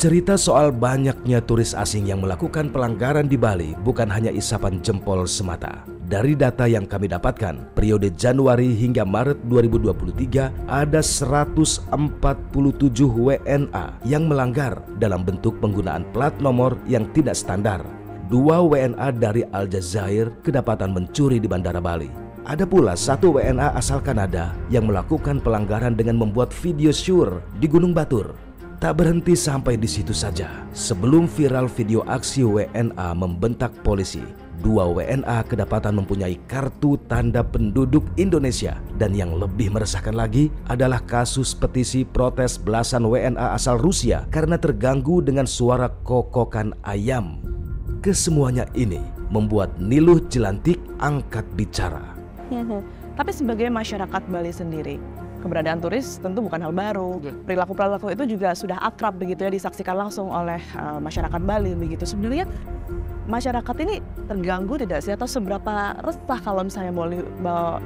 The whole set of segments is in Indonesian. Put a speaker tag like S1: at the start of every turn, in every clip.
S1: Cerita soal banyaknya turis asing yang melakukan pelanggaran di Bali bukan hanya isapan jempol semata. Dari data yang kami dapatkan, periode Januari hingga Maret 2023 ada 147 WNA yang melanggar dalam bentuk penggunaan plat nomor yang tidak standar. 2 WNA dari Aljazair kedapatan mencuri di Bandara Bali. Ada pula 1 WNA asal Kanada yang melakukan pelanggaran dengan membuat video syur di Gunung Batur. Tak berhenti sampai di situ saja. Sebelum viral video aksi WNA membentak polisi, 2 WNA kedapatan mempunyai kartu tanda penduduk Indonesia. Dan yang lebih meresahkan lagi adalah kasus petisi protes belasan WNA asal Rusia karena terganggu dengan suara kokokan ayam. Kesemuanya ini membuat Niluh Jelantik angkat bicara.
S2: Tapi sebagai masyarakat Bali sendiri, keberadaan turis tentu bukan hal baru. Perilaku-perilaku itu juga sudah akrab begitu ya, disaksikan langsung oleh masyarakat Bali begitu. Sebenarnya masyarakat ini terganggu tidak sih, atau seberapa resah kalau misalnya mau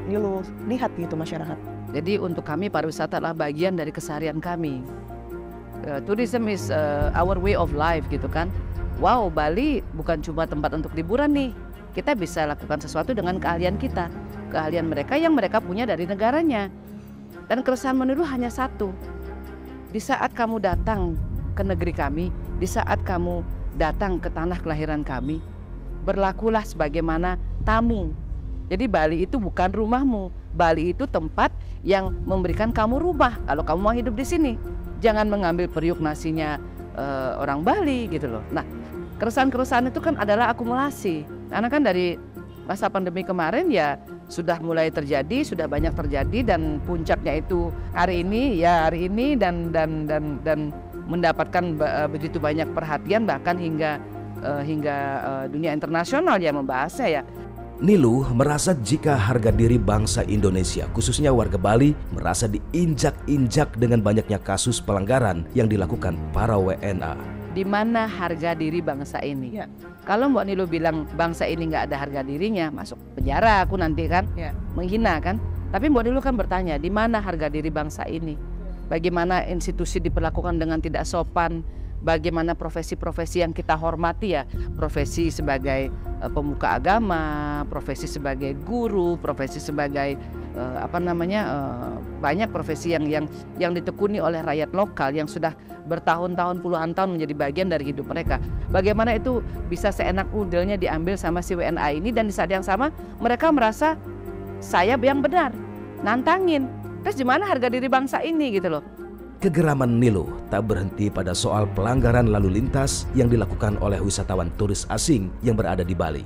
S2: Niluh lihat gitu masyarakat?
S3: Jadi untuk kami pariwisata adalah bagian dari keseharian kami. Tourism is our way of life gitu kan. Wow, Bali bukan cuma tempat untuk liburan nih. Kita bisa lakukan sesuatu dengan keahlian kita, keahlian mereka yang mereka punya dari negaranya. Dan keresahan Niluh hanya satu. Di saat kamu datang ke negeri kami, di saat kamu datang ke tanah kelahiran kami, berlakulah sebagaimana tamu. Jadi Bali itu bukan rumahmu. Bali itu tempat yang memberikan kamu rumah kalau kamu mau hidup di sini. Jangan mengambil periuk nasinya orang Bali gitu loh. Nah, keresahan-keresahan itu kan adalah akumulasi. Karena kan dari masa pandemi kemarin ya sudah mulai terjadi, sudah banyak terjadi, dan puncaknya itu hari ini dan mendapatkan begitu banyak perhatian, bahkan hingga dunia internasional yang membahasnya ya.
S1: Niluh merasa jika harga diri bangsa Indonesia, khususnya warga Bali, merasa diinjak-injak dengan banyaknya kasus pelanggaran yang dilakukan para WNA.
S3: Di mana harga diri bangsa ini? Ya. Kalau Mbak Niluh bilang bangsa ini nggak ada harga dirinya, masuk penjara aku nanti kan, ya. Menghina kan. Tapi Mbak Niluh kan bertanya, di mana harga diri bangsa ini? Bagaimana institusi diperlakukan dengan tidak sopan? Bagaimana profesi-profesi yang kita hormati ya, profesi sebagai pemuka agama, profesi sebagai guru, profesi sebagai banyak profesi yang ditekuni oleh rakyat lokal yang sudah bertahun-tahun, puluhan tahun menjadi bagian dari hidup mereka. Bagaimana itu bisa seenak udelnya diambil sama si WNA ini, dan di saat yang sama mereka merasa saya yang benar, nantangin. Terus di mana harga diri bangsa ini gitu loh.
S1: Kegeraman Niluh tak berhenti pada soal pelanggaran lalu lintas yang dilakukan oleh wisatawan turis asing yang berada di Bali.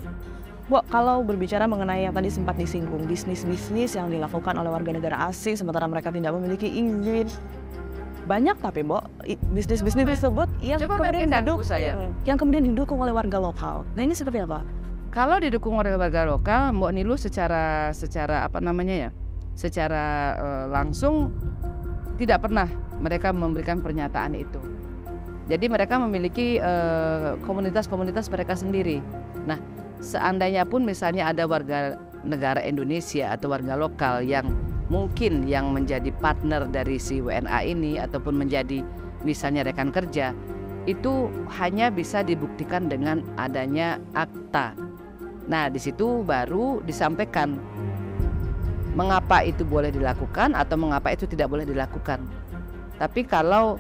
S2: Bu, kalau berbicara mengenai yang tadi sempat disinggung, bisnis-bisnis yang dilakukan oleh warga negara asing sementara mereka tidak memiliki izin. Banyak tapi Bu, bisnis-bisnis tersebut yang kemudian didukung oleh warga lokal. Nah, ini seperti apa?
S3: Kalau didukung oleh warga lokal, Mbak Niluh secara langsung tidak pernah mereka memberikan pernyataan itu. Jadi mereka memiliki komunitas-komunitas mereka sendiri. Nah, seandainya pun misalnya ada warga negara Indonesia atau warga lokal yang mungkin yang menjadi partner dari si WNA ini ataupun menjadi misalnya rekan kerja, itu hanya bisa dibuktikan dengan adanya akta. Nah, di situ baru disampaikan mengapa itu boleh dilakukan atau mengapa itu tidak boleh dilakukan. Tapi kalau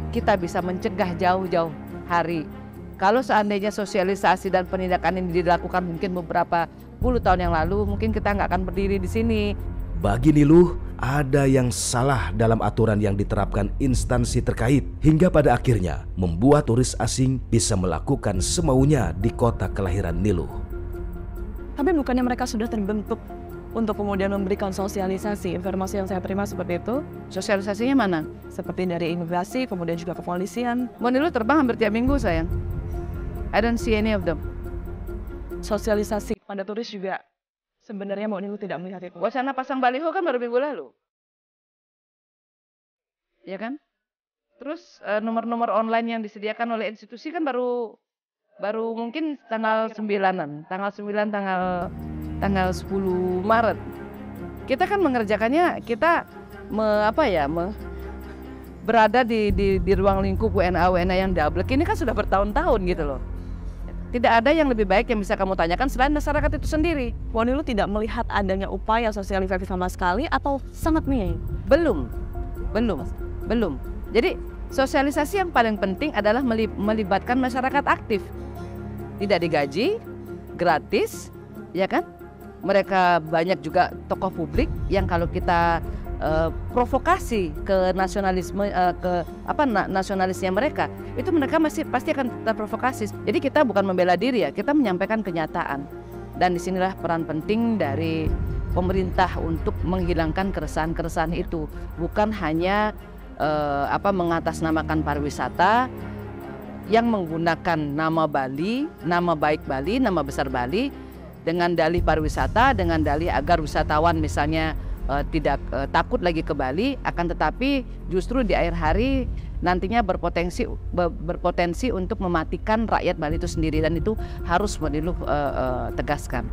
S3: kita bisa mencegah jauh-jauh hari, kalau seandainya sosialisasi dan penindakan ini dilakukan mungkin beberapa puluh tahun yang lalu, mungkin kita nggak akan berdiri di sini.
S1: Bagi Niluh, ada yang salah dalam aturan yang diterapkan instansi terkait hingga pada akhirnya membuat turis asing bisa melakukan semaunya di kota kelahiran Niluh.
S2: Tapi bukannya mereka sudah terbentuk untuk kemudian memberikan sosialisasi? Informasi yang saya terima seperti itu.
S3: Sosialisasinya mana?
S2: Seperti dari imigrasi, kemudian juga kepolisian.
S3: Mbak Niluh terbang hampir tiap minggu sayang. I don't see any of them.
S2: Sosialisasi pada turis juga sebenarnya Mbak Niluh tidak melihat itu.
S3: Wacana pasang baliho kan baru minggu lalu. Ya kan? Terus nomor-nomor online yang disediakan oleh institusi kan baru mungkin tanggal 9-an. Tanggal 9, tanggal 10 Maret. Kita kan mengerjakannya, kita berada di ruang lingkup WNA yang double ini kan sudah bertahun-tahun gitu loh. Tidak ada yang lebih baik yang bisa kamu tanyakan selain masyarakat itu sendiri.
S2: Wonilu tidak melihat adanya upaya sosialisasi sama sekali atau sangat minim?
S3: Belum. Jadi sosialisasi yang paling penting adalah melibatkan masyarakat aktif. Tidak digaji, gratis, ya kan? Mereka banyak juga tokoh publik yang kalau kita provokasi ke nasionalisme, nasionalisnya mereka, itu mereka pasti akan terprovokasi. Jadi kita bukan membela diri ya, kita menyampaikan kenyataan. Dan disinilah peran penting dari pemerintah untuk menghilangkan keresahan-keresahan itu, bukan hanya mengatasnamakan pariwisata yang menggunakan nama Bali, nama baik Bali, nama besar Bali dengan dalih pariwisata, dengan dalih agar wisatawan misalnya tidak takut lagi ke Bali, akan tetapi justru di akhir hari nantinya berpotensi untuk mematikan rakyat Bali itu sendiri, dan itu harus Wonilu tegaskan.